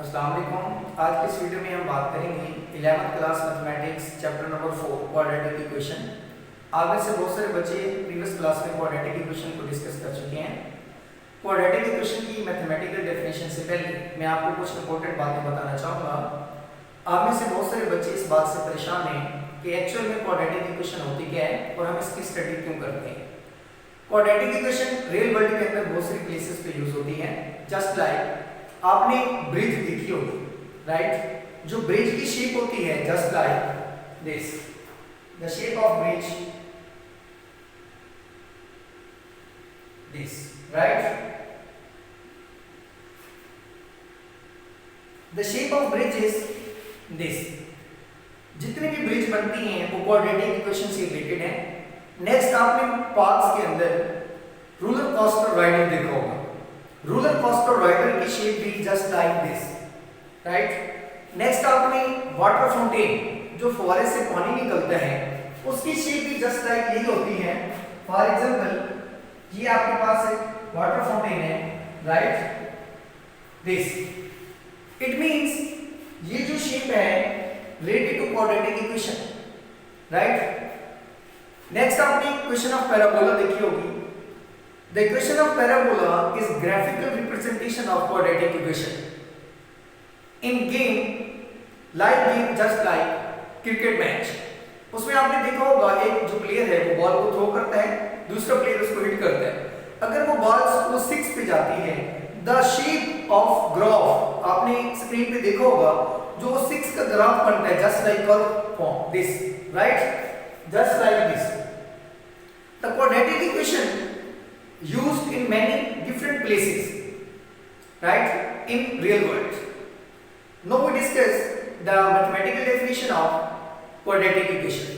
अस्सलाम वालेकुम। आज की इस वीडियो में हम बात करेंगे 11th class mathematics chapter number 4 quadratic equation. आप में से बहुत सारे बच्चे प्रीवियस क्लास में क्वाड्रेटिक इक्वेशन को डिस्कस कर चुके हैं। क्वाड्रेटिक इक्वेशन की मैथमेटिकल डेफिनेशन से पहले मैं आपको कुछ इंपॉर्टेंट बातें बताना चाहूँगा। आप में से बहुत सारे बच्चे इस बात से परेशान हैं कि एक्चुअल में क्वाड्रेटिक इक्वेशन होती क्या है और हम इसकी स्टडी क्यों करते हैं। क्वाड्रेटिक इक्वेशन रियल वर्ल्ड के अंदर बहुत सारी प्लेसेस पे यूज होती है। जस्ट लाइक आपने ब्रिज देखी होगी, राइट? जो ब्रिज की शेप होती है just like this, the shape of bridge this, right? The shape of bridge is this. जितनी भी ब्रिज बनती हैं वो क्वाड्रेटिक इक्वेशन से रिलेटेड है। नेक्स्ट आपने पार्क्स के अंदर रोलर कोस्टर राइडर देखा होगा। रोलर कोस्टर राइडर की शेप भी just like this, right? Next आपने वाटर फाउंटेन, जो फुहारे से पानी निकलता है, उसकी शेप भी जस्ट लाइक यही होती है। फॉर एग्जांपल ये आपके पास एक वाटर फाउंटेन है, राइट? दिस इट मींस ये जो शेप है related to quadratic equation, right? Next आपने इक्वेशन ऑफ पैराबोला देखी होगी। The equation of parabola is graphical representation of quadratic equation. In game, like game, just like cricket match, उसमें आपने देखा होगा एक जो प्लेयर है वो बॉल को थ्रो करता है, दूसरा प्लेयर उसको हिट करता है। अगर वो बॉल को 6 पे जाती है, the shape of graph आपने स्क्रीन पे देखा होगा, जो 6 का ग्राफ बनता है just like curve form this, right? Just like this. The quadratic equation used in many different places, right, in real world. Now we discuss the mathematical definition of quadratic equation.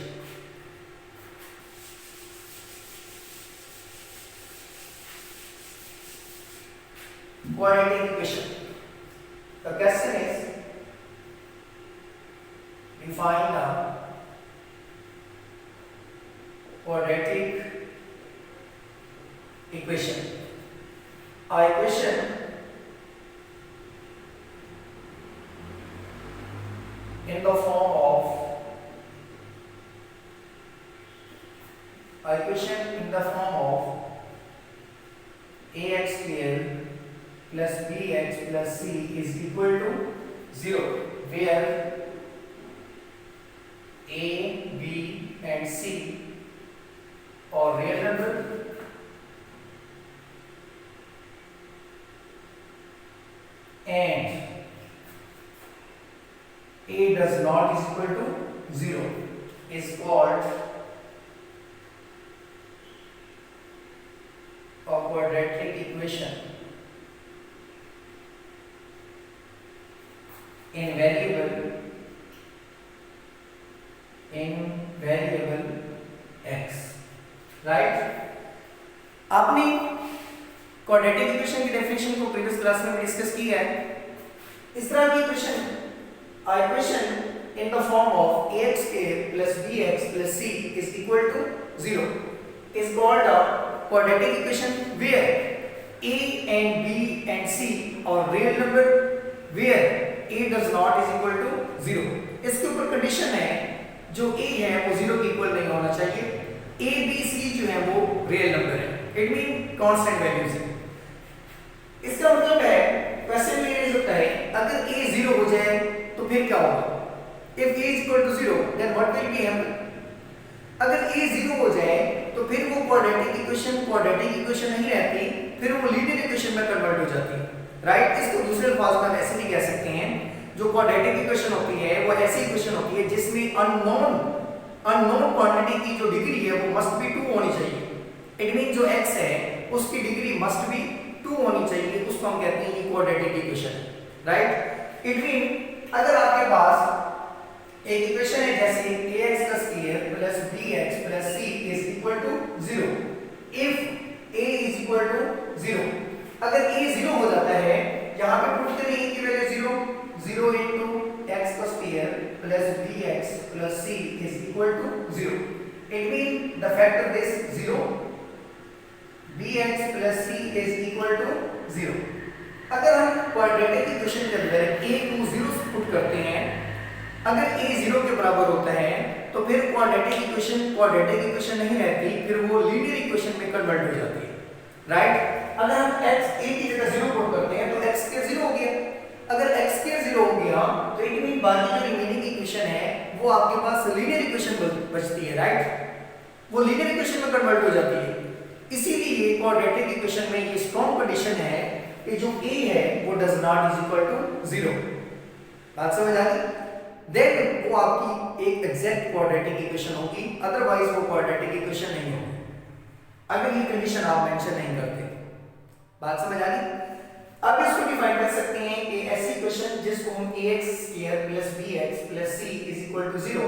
Quadratic equation. The question is, define the quadratic equation. A equation in the form of ax square plus bx plus c is equal to 0, where a, b and c are real number and a does not is equal to 0 is called a quadratic equation. Invariable x, right? आपने quadratic equation की definition को previous class में discuss किया है। इस तरह की equation in the form of ax square plus bx plus c is equal to 0 is called a quadratic equation where a and b and c are real number, where a does not is equal to 0. इसके ऊपर condition है जो a है वो 0 के equal नहीं होना चाहिए, a b c जो है वो रियल नंबर है, इट मीन कांस्टेंट वैल्यूज है। इसका मतलब है क्वेश्चन में ये होता है अगर a 0 हो जाए तो फिर क्या होगा? If a is equal to 0 then what will be happen? अगर a 0 हो जाए तो फिर वो क्वाड्रेटिक इक्वेशन नहीं रहती, फिर वो लीनियर इक्वेशन में कन्वर्ट हो जाती है, राइट? इसको दूसरे अल्फाज में ऐसे नहीं कह सकते हैं, जो क्वाड्रेटिक इक्वेशन होती है वो ऐसी इक्वेशन होती है जिसमें अननोन क्वांटिटी की जो डिग्री है वो मस्ट बी 2 होनी चाहिए। इट मीन जो x है उसकी डिग्री मस्ट बी 2 होनी चाहिए, उसको हम कहते हैं ये quadratic equation, right? It mean अगर आपके पास एक इक्वेशन है जैसे ax plus bx plus c is equal to 0, if a is equal to 0, अगर a 0 हो जाता है, यहाँ पे प्रूफ करें a की value 0 into x plus bx plus c is equal to 0. It means the factor this 0, bx plus c is equal to 0. अगर हम क्वाड्रेटिक इक्वेशन के अंदर a को 0 पुट करते हैं, अगर a 0 के बराबर होता है तो फिर क्वाड्रेटिक इक्वेशन नहीं रहती, फिर वो लीनियर इक्वेशन में कन्वर्ट हो जाती है, राइट। अगर हम x a की जगह 0 पुट करते हैं तो x के 0 हो गया। अगर x के 0 हो गया तो इट मीन बाकी जो रिमेनिंग इक्वेशन है वो आपके पास लीनियर इक्वेशन बचती है, राइट। वो लीनियर इक्वेशन में कन्वर्ट हो जाती है। इसीलिए क्वाड्रेटिक इक्वेशन में ये स्ट्रॉन्ग कंडीशन है कि जो a है वो does not is equal to 0। बात समझ आ गई? देन वो आपकी एक एग्जैक्ट क्वाड्रेटिक इक्वेशन होगी, अदरवाइज वो क्वाड्रेटिक इक्वेशन नहीं होगी अगर ये कंडीशन आप मेंशन नहीं करते। बात समझ आ गई? अब इसको डिफाइन कर सकते हैं कि ऐसी इक्वेशन जिसको हम ax square plus bx plus c is equal to 0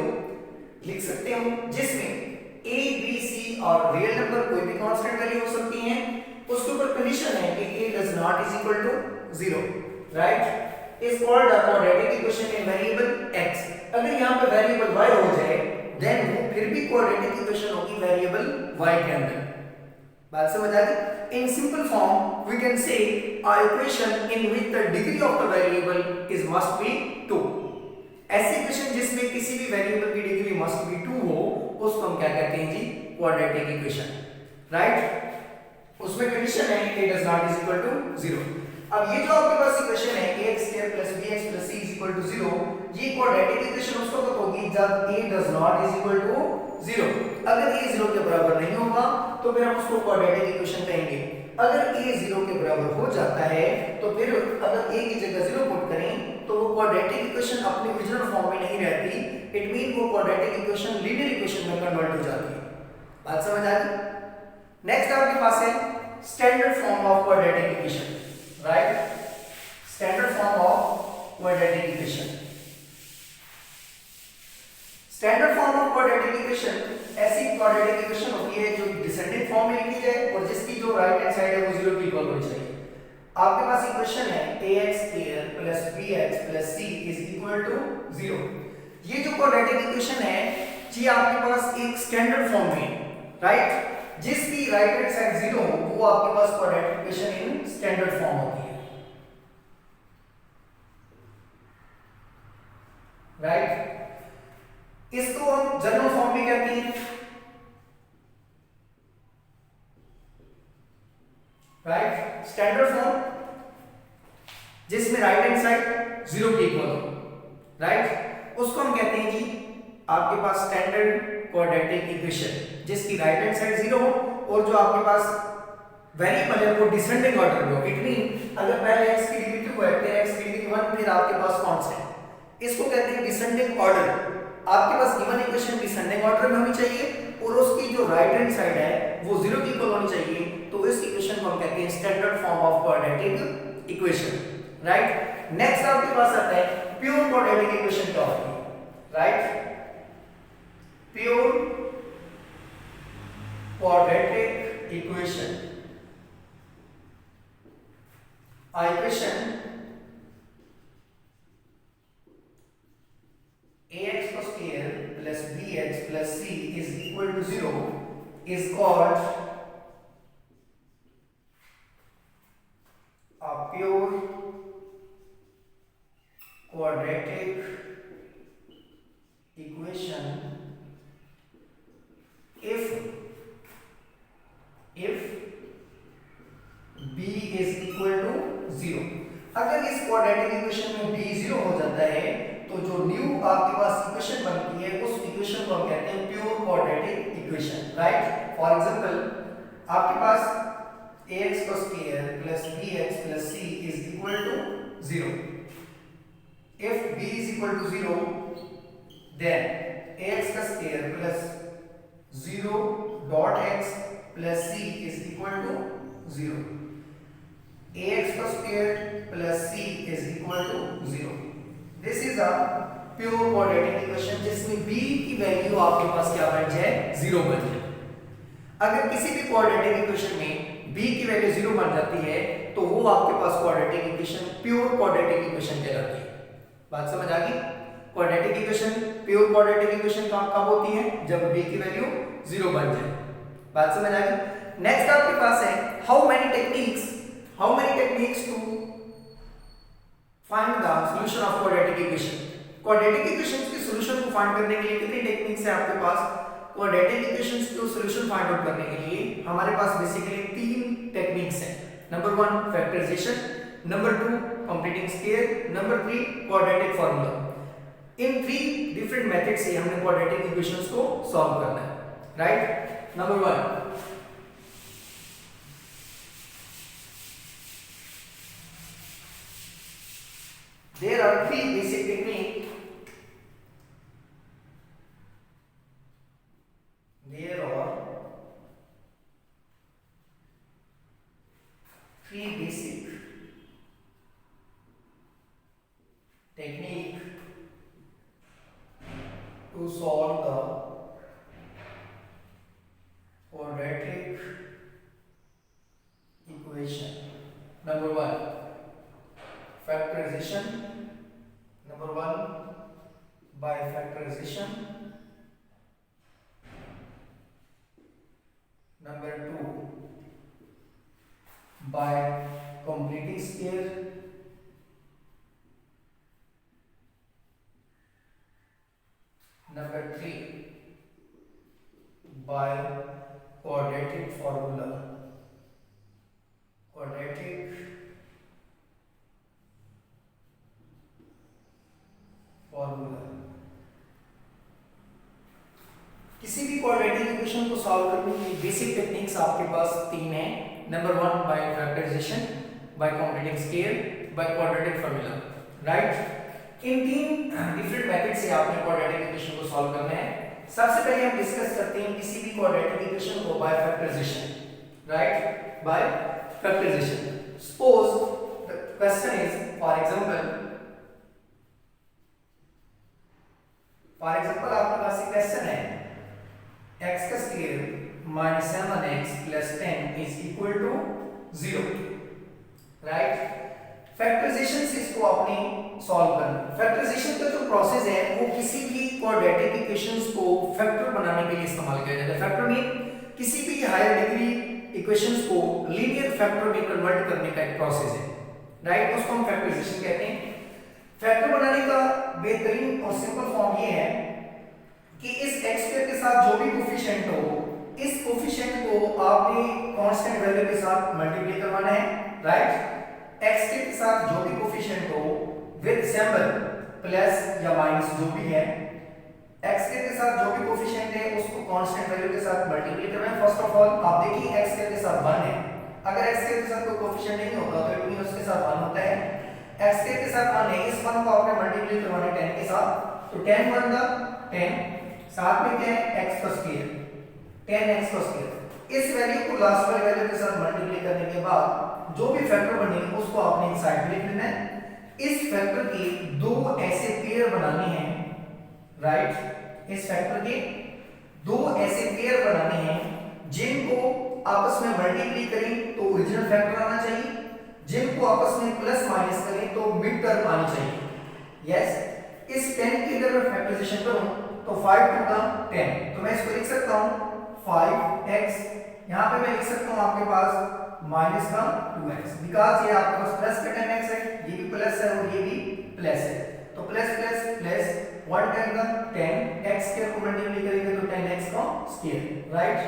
लिख सकते हो, जिसमें a b c और रियल नंबर कोई भी कांस्टेंट वैल्यू हो सकती हैं। उसके ऊपर कंडीशन है कि a does not is equal to 0, right. Is called the quadratic equation in variable x। अगर यहां पे वेरिएबल y हो जाए देन वो फिर भी क्वाड्रेटिक इक्वेशन होगी वेरिएबल y के अंदर। बात समझ आ गई? In simple form, we can say a equation in which the degree of the variable is must be 2। ऐसी इक्वेशन जिसमें किसी भी वेरिएबल की डिग्री must be 2 हो, उसको हम क्या कहते हैं जी? Quadratic equation, right. उसमें कंडीशन है a does not is equal to 0। अब ये जो आपके पास इक्वेशन है ax square plus bx plus c is equal to 0, ये क्वाड्रेटिक इक्वेशन उस वक्त होगी जब a does not is equal to 0। अगर a 0 के बराबर नहीं होगा तो फिर हम उसको क्वाड्रेटिक इक्वेशन कहेंगे। अगर a 0 के बराबर हो जाता है तो फिर अगर a की जगह 0 पुट करें तो वो क्वाड्रेटिक इक्वेशन अपने ओरिजिनल फॉर्म में नहीं रहती, इट मीन वो क्वाड्रेटिक इक्वेशन लीनियर इक्वेशन में कन्वर्ट हो जाती है। बात समझ आ गई? नेक्स्ट आपके पास है standard form of quadratic equation, right. Standard form of quadratic equation. Standard form of quadratic equation ऐसी क्वाड्रेटिक इक्वेशन होती है जो डिसेंडेंट फॉर्म में लिखी जाए और जिसकी जो राइट हैंड साइड है वो 0 के इक्वल होनी चाहिए। आपके पास इक्वेशन है ax square plus bx plus c is equal to 0। ये जो क्वाड्रेटिक इक्वेशन है ये आपके पास एक स्टैंडर्ड फॉर्म में, राइट। जिसकी राइट हैंड साइड 0 हो वो आपके पास quadratic equation in standard form होती है, राइट। इसको हम जनरल फॉर्म में कहते हैं, राइट। स्टैंडर्ड फॉर्म जिसमें राइट हैंड साइड 0 के इक्वल हो, राइट, उसको हम कहते हैं जी आपके पास स्टैंडर्ड क्वाड्रेटिक इक्वेशन जिसकी राइट हैंड साइड 0 हो और जो आपके पास वेरिएबल है वो डिसेंडिंग ऑर्डर में हो। इट मीन अगर पहले x की डिग्री 2 है फिर x की डिग्री 1 फिर आपके पास कांस्टेंट, इसको कहते हैं डिसेंडिंग ऑर्डर। आपके पास गिवन इक्वेशन डिसेंडिंग ऑर्डर में होनी चाहिए और उसकी जो राइट हैंड साइड है वो 0 की इक्वल होनी चाहिए, तो इस इक्वेशन को हम कहते हैं standard form of quadratic equation, right. Next आपके पास आता है प्योर क्वाड्रेटिक इक्वेशन क्या होती है, right. Pure quadratic equation equation ax square plus bx plus c is equal to 0 is called a pure quadratic equation if b is equal to 0। अगर इस quadratic equation में b 0 हो जाता है तो जो न्यू आपके पास इक्वेशन बनती है उस इक्वेशन को हम कहते हैं pure quadratic equation, right. For example आपके पास ax square plus bx plus c is equal to 0। if b is equal to 0 then ax square plus 0 dot x plus c is equal to 0। ax square plus c is equal to 0। This is a pure quadratic equation जिसमें b की value आपके पास क्या बन जाए 0 बन जाए। अगर किसी भी क्वाड्रेटिक इक्वेशन में b की वैल्यू 0 बन जाती है तो वो आपके पास quadratic equation pure quadratic equation कहलाती है। बात समझ आ गई? Quadratic equation pure quadratic equation कब होती है? जब b की वैल्यू 0 बन जाए। बात समझ आ गई? नेक्स्ट आपके पास है how many techniques to find the solution of quadratic equation. Quadratic equations के सॉल्यूशन को फाइंड करने के लिए कितनी टेक्निक्स है आपके पास? क्वाड्रेटिक इक्वेशंस के सॉल्यूशन फाइंड आउट करने के लिए हमारे पास बेसिकली तीन टेक्निक्स हैं। Number 1 factorization, number 2 completing square, number 3 quadratic formula. इन 3 डिफरेंट मेथड से हमने क्वाड्रेटिक इक्वेशंस को सॉल्व करना है, right. Number 1, there are 3 basic techniques. There are 3 basic technique to solve the quadratic equation. Number 1 factorization, number 1 by factorization, number 2 by completing square, number 3 by quadratic formula, quadratic formula. किसी भी quadratic equation को solve करने की basic techniques आपके पास 3 हैं। Number 1 by factorization, by completing square, by quadratic formula, right. इन 3 different method से आपने क्वाड्रेटिक इक्वेशन को सॉल्व करना है। सबसे पहले हम डिस्कस करते हैं किसी भी क्वाड्रेटिक इक्वेशन को by factorization, right, by factorization. Suppose the question is for example आपके पास एक क्वेश्चन है x का square minus 7x plus 10 is equal to 0, right. Factorization से इसको आपने सॉल्व करना। फैक्टराइजेशन का जो प्रोसेस है वो किसी भी क्वाड्रेटिक इक्वेशंस को फैक्टर बनाने के लिए इस्तेमाल किया जाता है। फैक्टर में किसी भी हायर डिग्री इक्वेशंस को लीनियर फैक्टर में कन्वर्ट करने का एक प्रोसेस है, राइट। उसको हम फैक्टराइजेशन कहते हैं। फैक्टर बनाने का बेहतरीन और सिंपल फॉर्म ये है कि इस x स्क्वायर के साथ जो भी कोफिशिएंट हो, इस कोफिशिएंट को आपने कांस्टेंट वैल्यू के साथ मल्टीप्लाई करवाना है, राइट। x के साथ जो भी कोफिशिएंट हो विद सिंबल प्लस या माइनस जो भी है, x के साथ जो भी कोफिशिएंट है उसको कांस्टेंट वैल्यू के साथ मल्टीप्लाई करना है। फर्स्ट ऑफ ऑल आप देखिए x के साथ 1 है, अगर x के साथ कोई कोफिशिएंट नहीं होता तो इट मीन उसके साथ 1 होता है। x के साथ 1 है, इस 1 को आपने मल्टीप्लाई करवाना है 10 के साथ, तो 10 1 का 10, साथ में क्या है x का स्क्वायर, 10x का स्क्वायर। इस वैल्यू को लास्ट वाली वैल्यू के साथ मल्टीप्लाई करने के बाद जो भी फैक्टर बनेंगे उसको आपने एक साइड में लिख लेना है। इस फैक्टर के 2 ऐसे पेयर बनाने हैं, राइट। इस फैक्टर के 2 ऐसे पेयर बनाने हैं जिनको आपस में मल्टीप्लाई करें तो ओरिजिनल फैक्टर आना चाहिए, जिनको आपस में प्लस माइनस करें तो मिड टर्म आनी चाहिए। यस, इस 10 की अगर मैं फैक्टराइजेशन करूं तो 5 टू का 10, तो मैं इसको लिख सकता हूं 5x, यहां पे मैं लिख सकता हूं आपके पास माइनस का 2x, बिकॉज़ ये आपके पास प्लस का 10x है, ये भी प्लस है और ये भी प्लस है, तो प्लस प्लस प्लस 1 10 का 10, x स्क्वायर को मल्टीप्लाई करेंगे तो 10x का स्क्वायर, राइट।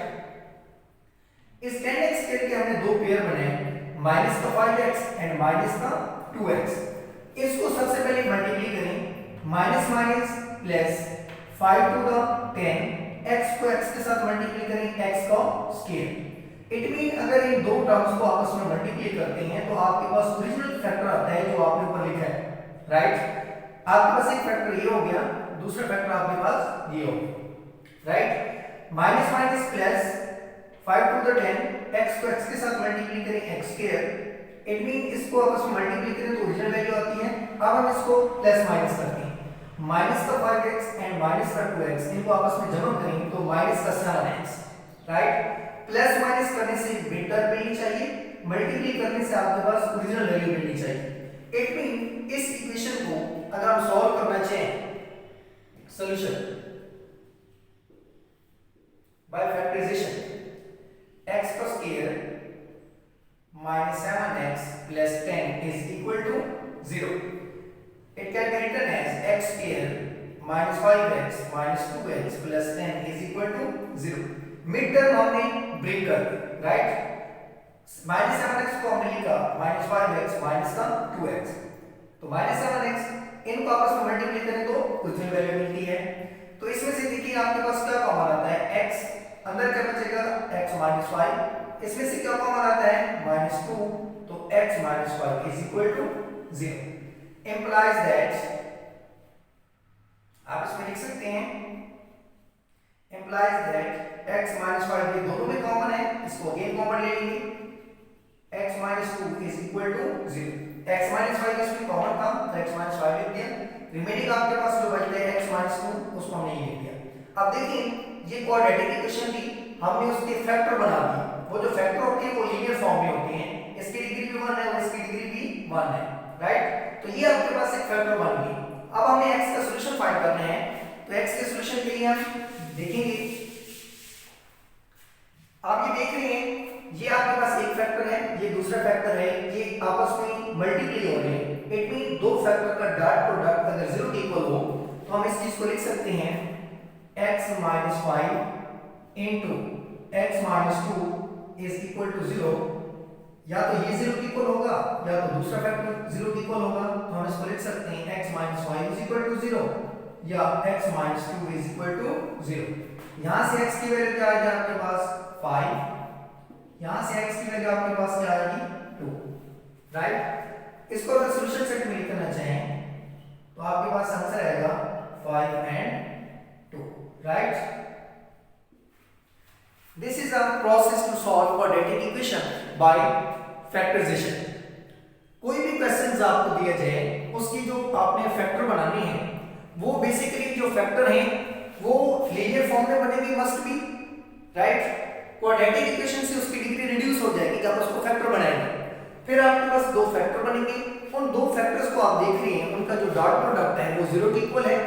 इस 10x स्क्वायर के हमने 2 पेयर बनाए, माइनस का 5x एंड माइनस का 2x। इसको सबसे पहले मल्टीप्लाई करें, minus minus plus 5 to the 10, x को x के साथ मल्टीप्लाई करें x का स्क्वायर। इट मीन अगर इन दो टर्म्स को आपस में मल्टीप्लाई करते हैं तो आपके पास ओरिजिनल फैक्टर आता है जो आपने ऊपर लिखा है, राइट। आपके पास एक फैक्टर ये हो गया, दूसरा फैक्टर आपके पास ये हो गया, right. Minus minus plus 5 to the 10, x को x के साथ मल्टीप्लाई करें x स्क्वायर, इट मीन इसको आपस में मल्टीप्लाई करें तो ओरिजिनल वैल्यू आती है। अब हम इसको प्लस माइनस करते हैं, माइनस का 5x एंड माइनस का 2x, इनको आपस में जमा करें तो माइनस का 7x, राइट। प्लस माइनस करने से मिड टर्म मिलनी चाहिए, मल्टीप्लाई करने से आपके पास ओरिजिनल वैल्यू मिलनी चाहिए। इट मीन इस इक्वेशन को अगर हम सॉल्व करना चाहें, सॉल्यूशन बाय फैक्टराइजेशन, x का square minus 7x plus 10 is equal to 0। Can be written as x square minus 5x minus 2x plus 10 is equal to 0. Mid term हमने break कर दी, right. Minus 7x को हमने लिखा minus 5x minus का 2x, तो minus 7x इनको आपस में मल्टीप्लाई करें तो उतनी वैल्यू मिलती है। तो इसमें से देखिए आपके पास क्या कॉमन आता है, x अंदर क्या बचेगा x माइनस 5, इसमें से क्या कॉमन आता है माइनस 2, तो x minus 5 is equal to 0 implies that आप इसमें लिख सकते हैं implies that x माइनस 5 ये दोनों में कॉमन है, इसको अगेन कॉमन ले लेंगे, x minus 2 is equal to 0। x minus 5 इसमें कॉमन था तो x माइनस 5 लिख दिया, रिमेनिंग आपके पास जो बचता है x माइनस 2 उसको हमने ये लिख दिया। अब देखिए ये क्वाड्रेटिक इक्वेशन थी, हमने उसके फैक्टर बना दिए, वो जो फैक्टर होते हैं वो लीनियर फॉर्म में होते हैं, इसकी डिग्री भी 1 है और इसकी डिग्री भी 1 है, राइट। तो ये आपके पास एक फैक्टर बन गई। अब हमें x का सॉल्यूशन फाइंड करना है, तो x के सॉल्यूशन के लिए हम देखेंगे, आप ये देख रहे हैं ये आपके पास एक फैक्टर है, ये दूसरा फैक्टर है, ये आपस में मल्टीप्लाई हो रहे हैं, इट मीन दो फैक्टर का डॉट प्रोडक्ट अगर 0 के इक्वल हो तो हम इस चीज को लिख सकते हैं x minus 5 into x minus 2 is equal to 0। या तो ये 0 के इक्वल होगा या तो दूसरा फैक्टर 0 के इक्वल होगा, तो हम इसको लिख सकते हैं x minus 5 is equal to 0 या x minus 2 is equal to 0। यहां से x की वैल्यू क्या आएगी आपके पास 5, यहां से x की वैल्यू आपके पास क्या आएगी 2, राइट। इसको अगर सॉल्यूशन सेट में लिखना चाहें तो आपके पास आंसर आएगा 5 and 2, right. This is a process to solve quadratic equation by factorization. कोई भी क्वेश्चंस आपको दिया जाए उसकी जो आपने फैक्टर बनाने हैं वो बेसिकली जो फैक्टर हैं वो लीनियर फॉर्म में बनेगी must be, right. Quadratic equation से उसकी डिग्री रिड्यूस हो जाएगी जब उसको फैक्टर बनाएंगे, फिर आपके पास दो फैक्टर बनेंगे, उन दो फैक्टर्स को आप देख रहे हैं उनका जो डॉट प्रोडक्ट है वो 0 के इक्वल है,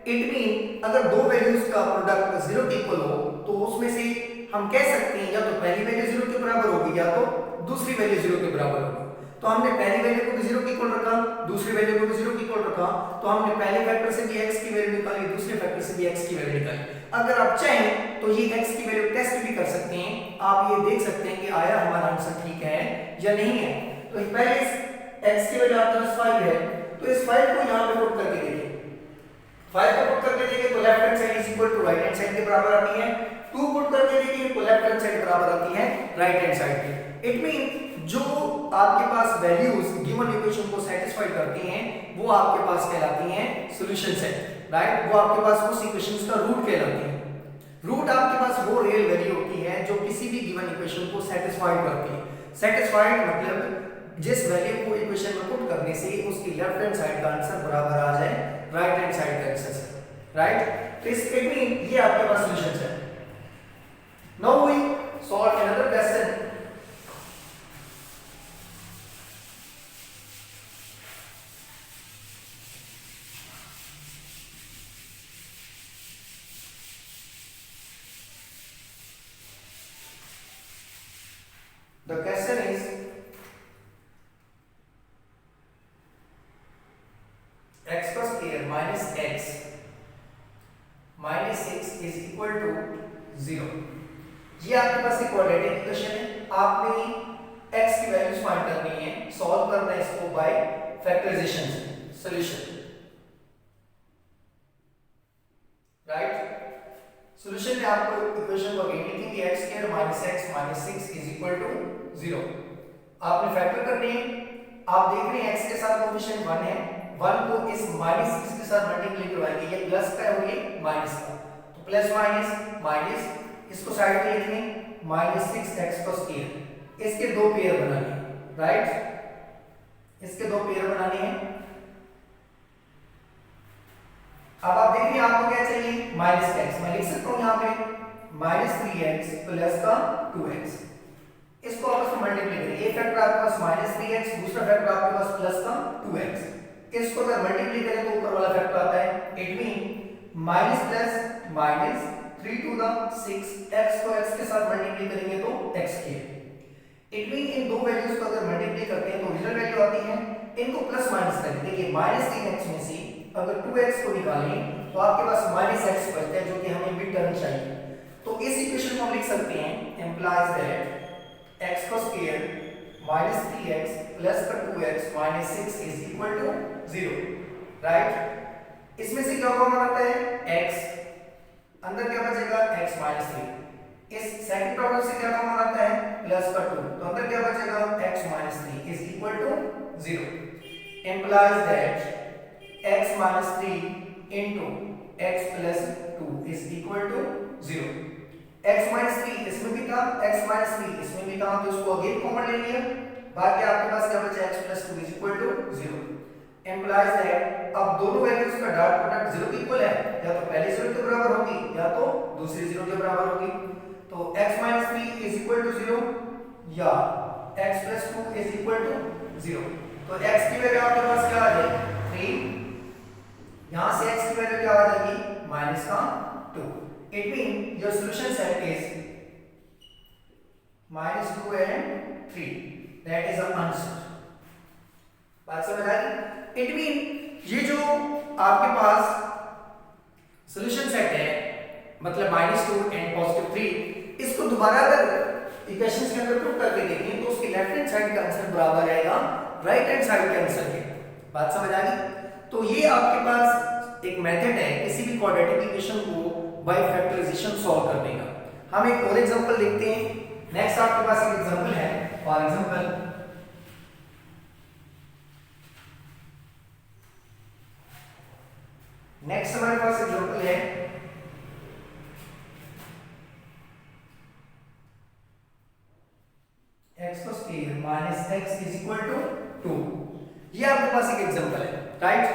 इट मीन अगर दो वैल्यूज का प्रोडक्ट 0 के इक्वल हो तो उसमें से हम कह सकते हैं या तो पहली वैल्यू 0 के बराबर होगी या तो दूसरी वैल्यू 0 के बराबर होगी। तो हमने पहली वैल्यू को भी 0 के इक्वल रखा, दूसरी वैल्यू को भी 0 के इक्वल रखा, तो हमने पहले फैक्टर से भी x की वैल्यू निकाली, दूसरे फैक्टर से भी x की वैल्यू निकाली। अगर आप चाहें तो ये x की वैल्यू टेस्ट भी कर सकते हैं, आप ये देख सकते हैं कि आया हमारा आंसर ठीक है या नहीं है। तो पहले x की वैल्यू आपके पास 5 है, तो इस 5 को यहां पे पुट करके देखिए, 5 को पुट करके देखिए तो left hand side is equal to right hand side के बराबर आती है, 2 पुट करके देखिए तो लेफ्ट हैंड साइड बराबर आती है राइट हैंड साइड के। इट मीन जो आपके पास वैल्यूज गिवन इक्वेशन को सेटिस्फाई करती हैं वो आपके पास कहलाती हैं सॉल्यूशन सेट, राइट। वो आपके पास उस इक्वेशंस का रूट कहलाती है। रूट आपके पास वो रियल वैल्यू होती है जो किसी भी गिवन इक्वेशन को सेटिस्फाई करती है। सेटिस्फाइड मतलब जिस वैल्यू को इक्वेशन में पुट करने से उसकी लेफ्ट हैंड साइड का आंसर बराबर आ जाए राइट हैंड साइड का आंसर से, राइट। तो इस इट मीन ये आपके पास सॉल्यूशन है। Now we solve another question. The question is x plus square minus x minus 6 is equal to 0। ये आपके पास एक क्वाड्रेटिक इक्वेशन है, आपने x की वैल्यूज फाइंड करनी है, सॉल्व करना है इसको बाय फैक्टराइजेशन से, सॉल्यूशन, राइट। सॉल्यूशन में आपको इक्वेशन को अगेन लिखेंगे x square minus x minus 6 is equal to 0। आपने फैक्टर करनी है, आप देख रहे हैं x के साथ कोएफिशिएंट 1 है, 1 को इस माइनस 6 के साथ मल्टीप्लाई करवाएंगे, ये प्लस का है और ये माइनस का, तो प्लस माइनस माइनस, इसको साइड पे लिख लें माइनस 6x का स्क्वायर, इसके दो पेयर बनाने हैं, राइट। इसके दो पेयर बनाने हैं। अब आप देखिए आपको क्या चाहिए माइनस x, मैं लिख सकता हूं यहां पे माइनस 3x प्लस का 2x, इसको आपस में मल्टीप्लाई करें, एक फैक्टर आपके पास माइनस 3x, दूसरा फैक्टर आपके पास प्लस का 2x, इसको अगर मल्टीप्लाई करें तो ऊपर वाला फैक्टर आता है, it mean minus plus minus 3 to the 6, x को x के साथ मल्टीप्लाई करेंगे तो x के, इट मीन इन दो वैल्यूज को अगर मल्टीप्लाई करते हैं तो ओरिजिनल वैल्यू आती है इनको प्लस माइनस करें। देखिए -3x में से अगर 2x को निकालें तो आपके पास -x बचता है, जो कि हमें मिड टर्म चाहिए। तो इस इक्वेशन को हम लिख सकते हैं implies that x का स्क्वायर -3x प्लस का 2x -6 is equal to 0, right. इसमें से क्या कॉमन आता है x, अंदर क्या बचेगा x -3। इस सेकंड प्रॉब्लम से क्या कॉमन आता है प्लस का 2, तो अंदर क्या बचेगा x -3 is equal to 0, implies that x -3 into x plus 2 is equal to 0। x -3 इसमें भी था, x -3 इसमें भी था, तो इसको अगेन कॉमन ले लिया, बाकी आपके पास क्या बचा x plus 2 is equal to 0। implies that अब दोनों वैल्यूज का डॉट प्रोडक्ट 0 के इक्वल है, या तो पहले 0 के बराबर होगी या तो दूसरी 0 के बराबर होगी। तो x -3 is equal to 0 या x plus 2 is equal to 0। तो x की वैल्यू आपके पास क्या आ जाएगी 3, यहां से x की वैल्यू क्या आ जाएगी -2। It mean your solution set is -2 and 3, that is the answer. बात समझ आ गई? इट मीन ये जो आपके पास सॉल्यूशन सेट है, मतलब -2 and +3, इसको दोबारा अगर इक्वेशंस के अंदर पुट करके देखें तो उसकी लेफ्ट हैंड साइड का आंसर बराबर रहेगा राइट हैंड साइड के आंसर के। बात समझ आ गई? तो ये आपके पास एक मेथड है किसी भी क्वाड्रेटिक इक्वेशन को बाय फैक्टराइजेशन सॉल्व करने का। हम एक और एग्जांपल देखते हैं। नेक्स्ट आपके पास एक एग्जांपल है, फॉर एग्जांपल नेक्स्ट हमारे पास एग्जांपल है x का square minus x is equal to 2। ये आपके पास एक एग्जांपल है, right.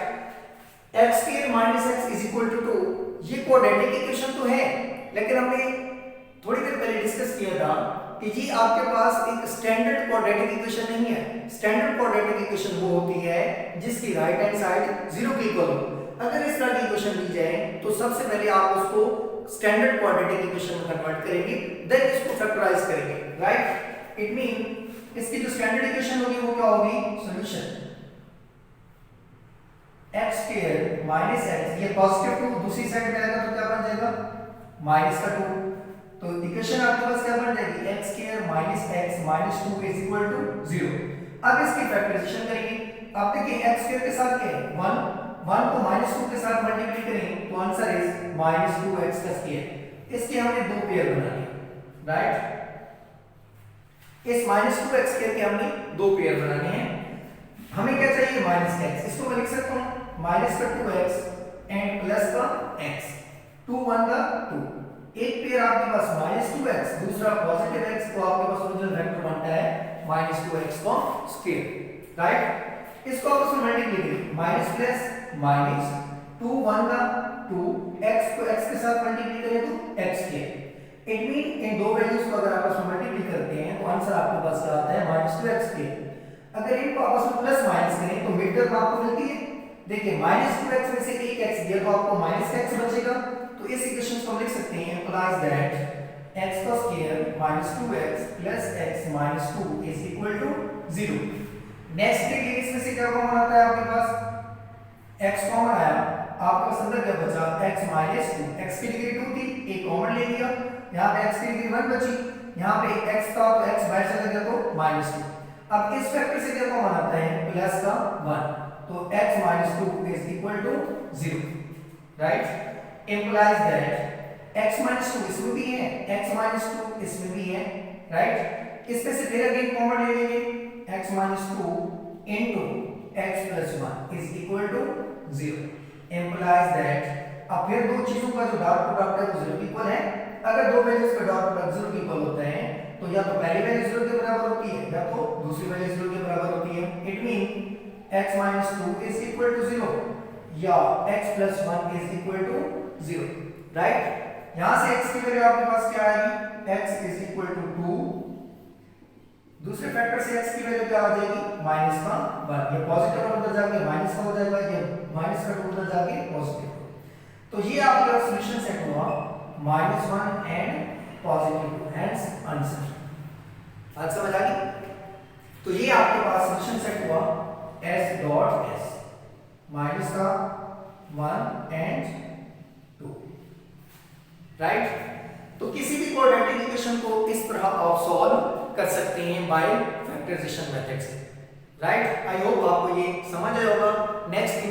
x square minus x is equal to 2, ये क्वाड्रेटिक इक्वेशन तो है, लेकिन हमने थोड़ी देर पहले डिस्कस किया था कि ये आपके पास एक स्टैंडर्ड क्वाड्रेटिक इक्वेशन नहीं है। स्टैंडर्ड क्वाड्रेटिक इक्वेशन वो होती है जिसकी राइट हैंड साइड 0 के इक्वल हो। अगर इस तरह की इक्वेशन दी जाए तो सबसे पहले आप उसको स्टैंडर्ड क्वाड्रेटिक इक्वेशन में कन्वर्ट करेंगे, देन इसको फैक्टराइज करेंगे, राइट। इट मीन इसकी जो स्टैंडर्ड इक्वेशन होगी वो क्या होगी solution x square minus x, ये पॉजिटिव 2 दूसरी साइड में आएगा तो क्या बन जाएगा -2। तो इक्वेशन आपके पास क्या बन जाएगी x square minus x minus 2 is equal to 0। अब इसकी फैक्टराइजेशन करेंगे। आप देखिए x स्क्वायर के साथ क्या है 1 को -2 के साथ मल्टीप्लाई करें तो आंसर इज -2x का स्क्वायर। इसके हमने दो पेयर बनाने, राइट। इस -2x स्क्वायर के हमने दो पेयर बनाने हैं। हमें क्या चाहिए -x, इसको मैं लिख सकता हूं -2x एंड प्लस का x, 2 1 का 2। एक पेयर आपके पास -2x, दूसरा पॉजिटिव x, तो आपके पास ओरिजिनल वेक्टर बनता है -2x का स्क्वायर, राइट। इसको आपस में मल्टीप्लाई करें, माइनस प्लस माइनस 2 1 का 2, x को x के साथ मल्टीप्लाई करें तो x square. It mean in दो वैल्यूज को अगर आपस में मल्टीप्लाई करते हैं तो आंसर आपके पास क्या आता है -2x स्क्वायर। अगर इनको आपस में प्लस माइनस करें तो मिड टर्म आपको मिलती है। देखिए -2x में से एक x दिया तो आपको -x बचेगा। तो इस इक्वेशन को हम लिख सकते हैं implies that x का square -2x plus x minus 2 is equal to 0। Next देखिए इसमें से क्या कॉमन आता है आपके पास x कॉमन आया, आपके पास अंदर क्या बचा x minus 2, x की डिग्री 2 थी, एक कॉमन ले लिया, यहाँ पे x की डिग्री 1 बची, यहाँ पे x था तो x बाहर चला गया तो -2। अब इस फैक्टर से क्या कॉमन आता है प्लस का 1, तो x minus 2 is equal to 0, right। implies that x minus 2 इसमें भी है, x minus 2 इसमें भी है, राइट। इसमें से फिर अगेन कॉमन ले लेंगे, x minus 2 into x plus 1 is equal to 0। implies that अब फिर दो चीजों का जो डॉट प्रोडक्ट है वो 0 के इक्वल है। अगर दो वैल्यूज का डॉट प्रोडक्ट 0 के इक्वल होता है तो या तो पहली वैल्यू 0 के बराबर होती है या तो दूसरी वैल्यू 0 के बराबर होती है। It mean x minus 2 is equal to 0 या x plus 1 is equal to 0, right. यहां से x की वैल्यू आपके पास क्या आएगी x is equal to 2, दूसरे फैक्टर से x की वैल्यू क्या आ जाएगी -1। ये पॉजिटिव उधर जाके माइनस का हो जाएगा, ये माइनस का उधर जाके पॉजिटिव। तो ये आपका सॉल्यूशन सेट हुआ -1 एंड पॉजिटिव, हेंस आंसर। बात समझ आ गई? तो ये आपके पास सॉल्यूशन सेट हुआ एस डॉट एस माइनस का 1 एंड 2, राइट। तो किसी भी क्वाड्रेटिक इक्वेशन को इस तरह आप सॉल्व कर सकते हैं बाय फैक्टराइजेशन मेथड से, राइट। आई होप आपको ये समझ आया होगा। नेक्स्ट